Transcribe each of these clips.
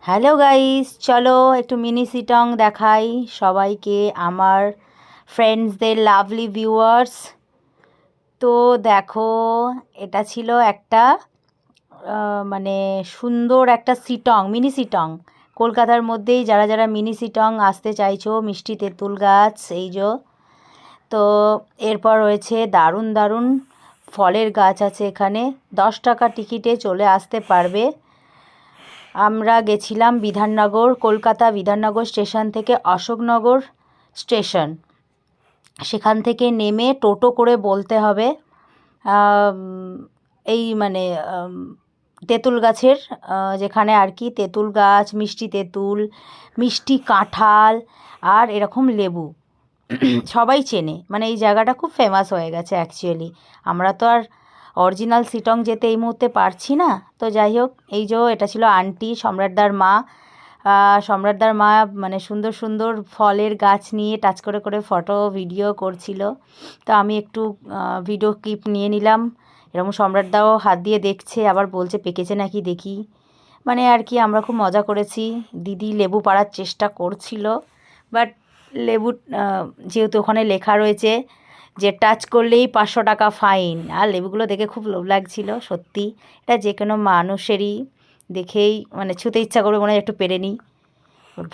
Hello guys, চলো একটু mini Sittong দেখাই সবাইকে, আমার ফ্রেন্ডসদের, লাভলি ভিউয়ার্স। তো দেখো, এটা ছিল একটা মানে সুন্দর একটা সিটং, মিনি সিটং। কলকাতার মধ্যেই যারা যারা মিনি সিটং আসতে চাইছো, মিষ্টি তেঁতুল গাছ এই যে। তো এরপর রয়েছে দারুণ দারুণ ফলের গাছ আছে এখানে। 10 টাকা টিকিটে চলে আসতে পারবে। আমরা গেছিলাম বিধাননগর, কলকাতা বিধাননগর স্টেশন থেকে অশোকনগর স্টেশন। সেখান থেকে নেমে টোটো করে বলতে হবে এই মানে তেঁতুল গাছের, যেখানে আর কি তেঁতুল গাছ, মিষ্টি তেঁতুল, মিষ্টি কাঁঠাল আর এরকম লেবু সবাই চেনে। মানে এই জায়গাটা খুব ফেমাস হয়ে গেছে অ্যাকচুয়ালি। আমরা তো আর অরিজিনাল সিটং যেতে এই মুহূর্তে পারছি না। তো যাই হোক, এই যে এটা ছিল আন্টি, সম্রাটদার মা। সম্রাটদার মা মানে সুন্দর সুন্দর ফলের গাছ নিয়ে টাচ করে করে ফটো ভিডিও করছিল। তো আমি একটু ভিডিও ক্লিপ নিয়ে নিলাম। এরকম সম্রাটদাও হাত দিয়ে দেখছে, আবার বলছে পেকেছে নাকি দেখি। মানে আর কি আমরা খুব মজা করেছি। দিদি লেবু পাড়ার চেষ্টা করছিল, বাট লেবু যেহেতু ওখানে লেখা রয়েছে যে টাচ করলেই 500 টাকা ফাইন, আর লেবুগুলো দেখে খুব লোভ লাগছিল সত্যি। এটা যে কোনো মানুষেরই দেখেই মানে ছুতে ইচ্ছা করবে, মনে হয় একটু পেরে নিই।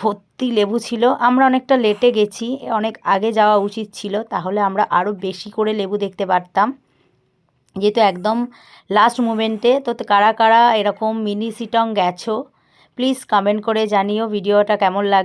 ভর্তি লেবু ছিল। আমরা অনেকটা লেটে গেছি, অনেক আগে যাওয়া উচিত ছিল, তাহলে আমরা আরও বেশি করে লেবু দেখতে পারতাম, যেহেতু একদম লাস্ট মোমেন্টে। তো কারা কারা এরকম মিনি সিটং গেছো, প্লিজ কমেন্ট করে জানিও ভিডিওটা কেমন লাগলো।